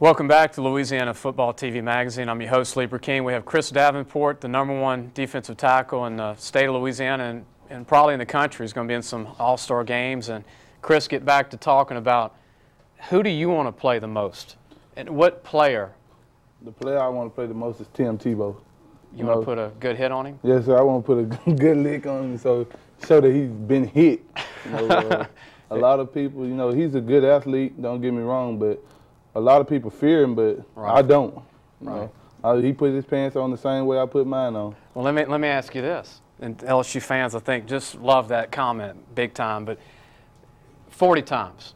Welcome back to Louisiana Football TV Magazine. I'm your host, Lee Brecheen. We have Chris Davenport, the #1 defensive tackle in the state of Louisiana and probably in the country. He's going to be in some all-star games. And Chris, get back to talking about who do you want to play the most? And what player? The player I want to play the most is Tim Tebow. You want to put a good hit on him? Yes, sir. I want to put a good lick on him so that he's been hit. A lot of people, he's a good athlete, don't get me wrong, but a lot of people fear him, but I don't. He put his pants on the same way I put mine on. Well, let me ask you this, and LSU fans, I think, just love that comment big time, but 40 times.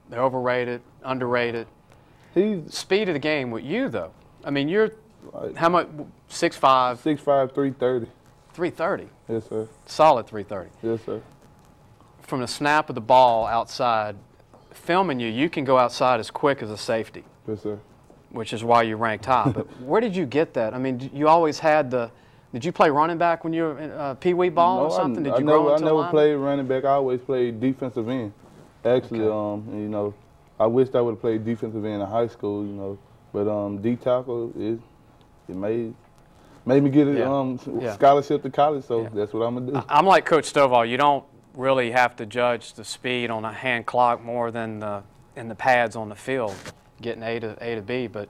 They're overrated, underrated. Speed of the game with you, though. I mean, you're how much? 6'5"? 6'5", 330. 330? Yes, sir. Solid 330. Yes, sir. From the snap of the ball outside, filming you can go outside as quick as a safety. Yes, sir. Which is why you ranked high. But where did you get that? I mean, you always had the. Did you play running back when you were in pee-wee ball or something? Did you grow into I never played running back. I always played defensive end. Actually, okay. I wished I would have played defensive end in high school, but D tackle it made me get a scholarship to college, so that's what I'm gonna do. I'm like Coach Stovall. You don't really have to judge the speed on a hand clock more than in the pads on the field, getting A to B. But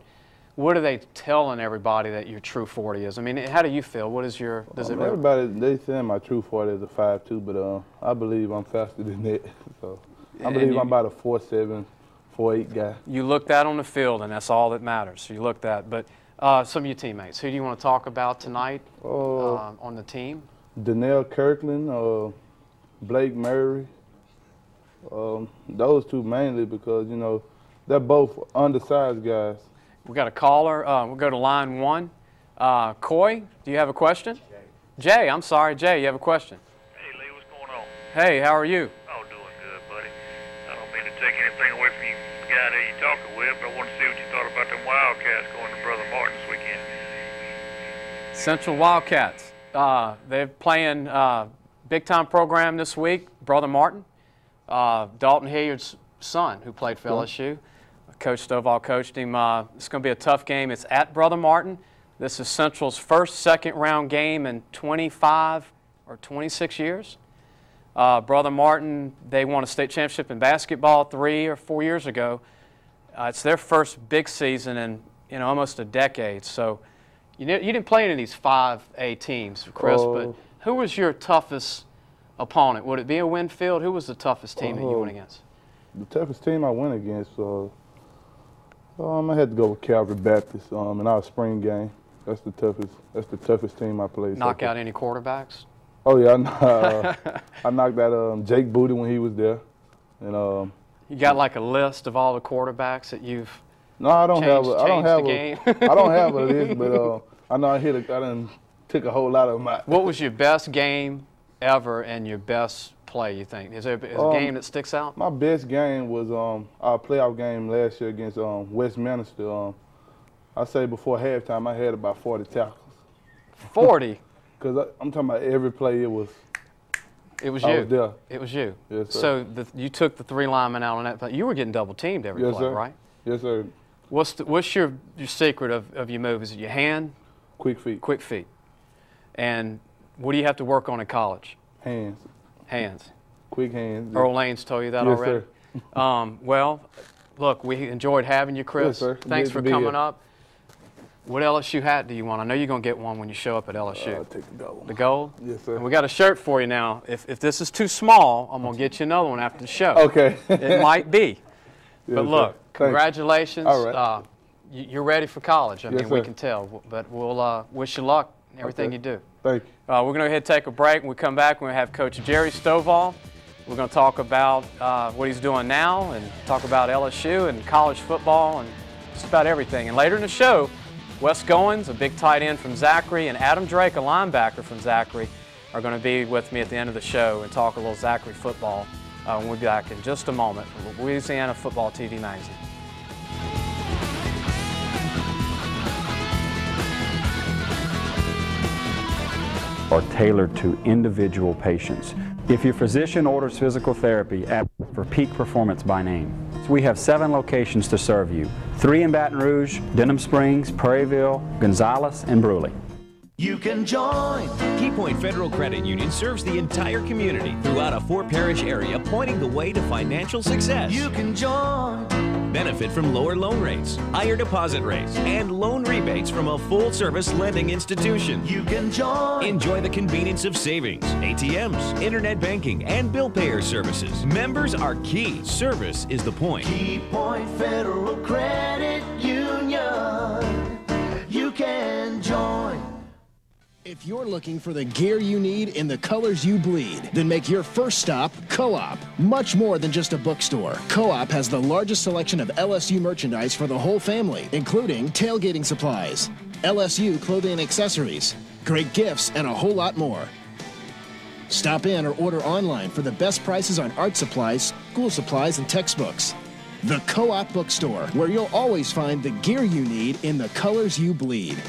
what are they telling everybody that your true 40 is? I mean, how do you feel? What is your? Everybody they say my true 40 is a 5'2", but I believe I'm faster than that. So I believe I'm about a 4'7", 4'8" guy. You look that on the field, and that's all that matters. So you look that. But some of your teammates, who do you want to talk about tonight on the team? Donnell Kirkland, Blake Murray. Those two mainly because, they're both undersized guys. We got a caller. We'll go to line 1. Coy, do you have a question? Jay, I'm sorry. Jay, you have a question? Hey, Lee, what's going on? Hey, how are you? Oh, doing good, buddy. I don't mean to take anything away from you guy that you're talking with, but I want to see what you thought about them Wildcats going to Brother Martin this weekend. Central Wildcats. They're playing big-time program this week, Brother Martin. Dalton Hilliard's son, who played for LSU. Coach Stovall coached him. It's going to be a tough game. It's at Brother Martin. This is Central's first second-round game in 25 or 26 years. Brother Martin, they won a state championship in basketball 3 or 4 years ago. It's their first big season in almost a decade. So you didn't play any of these 5A teams, Chris, but who was your toughest opponent? Would it be a Winfield? Who was the toughest team that you went against? The toughest team I went against, I had to go with Calvary Baptist in our spring game. That's the toughest team I played. Knock out any quarterbacks? Oh yeah, I knocked out Jake Booty when he was there, and you got like a list of all the quarterbacks that you've. No, I don't have. I don't have a list, but I know I done took a whole lot of them out. What was your best game ever and your best play, you think? Is there a game that sticks out? My best game was our playoff game last year against Westminster. I say before halftime I had about 40 tackles. 40? Because I'm talking about every play it was you. I was there. It was you. Yes, sir. So you took the 3 linemen out on that, but you were getting double teamed every play, sir. Right? Yes, sir. What's your secret of your move? Is it your hand? Quick feet. Quick feet. And what do you have to work on in college? Hands. Hands. Quick hands. Earl Lane's told you that yes, already? Sir. Well, look, we enjoyed having you, Chris. Yes, sir. Thanks for coming up. What LSU hat do you want? I know you're going to get one when you show up at LSU. I'll take the gold. The gold? Yes, sir. And we got a shirt for you now. If this is too small, I'm going to get you another one after the show. Okay. It might be. Yes, but look, sir. Congratulations. All right. You're ready for college. I yes, mean, sir. we can tell. But we'll wish you luck in everything you do. Thank you. We're going to go ahead and take a break. When we come back, we're going to have Coach Jerry Stovall. We're going to talk about what he's doing now and talk about LSU and college football and just about everything. And later in the show, Wes Goins, a big tight end from Zachary, and Adam Drake, a linebacker from Zachary, are going to be with me at the end of the show and talk a little Zachary football. We'll be back in just a moment from Louisiana Football TV Magazine. Are tailored to individual patients. If your physician orders physical therapy, ask for Peak Performance by name. It's We have 7 locations to serve you. 3 in Baton Rouge, Denham Springs, Prairieville, Gonzales, and Bruley. You can join. Key Point Federal Credit Union serves the entire community throughout a 4-parish area, pointing the way to financial success. You can join. Benefit from lower loan rates, higher deposit rates, and loan rebates from a full-service lending institution. You can join. Enjoy the convenience of savings, ATMs, internet banking, and bill payer services. Members are key. Service is the point. Key Point Federal Credit Union. You can join. If you're looking for the gear you need in the colors you bleed, then make your first stop Co-op. Much more than just a bookstore, Co-op has the largest selection of LSU merchandise for the whole family, including tailgating supplies, LSU clothing and accessories, great gifts, and a whole lot more. Stop in or order online for the best prices on art supplies, school supplies, and textbooks. The Co-op Bookstore, where you'll always find the gear you need in the colors you bleed.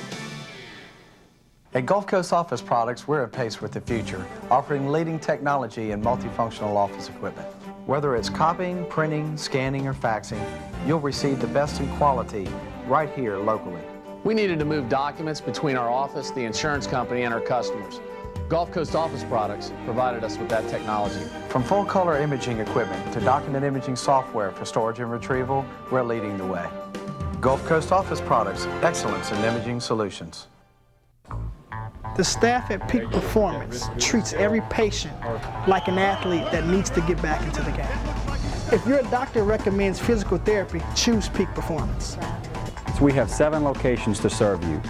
At Gulf Coast Office Products, we're at pace with the future, offering leading technology and multifunctional office equipment. Whether it's copying, printing, scanning, or faxing, you'll receive the best in quality right here locally. We needed to move documents between our office, the insurance company, and our customers. Gulf Coast Office Products provided us with that technology. From full-color imaging equipment to document imaging software for storage and retrieval, we're leading the way. Gulf Coast Office Products, excellence in imaging solutions. The staff at Peak Performance treats every patient like an athlete that needs to get back into the game. If your doctor recommends physical therapy, choose Peak Performance. We have 7 locations to serve you.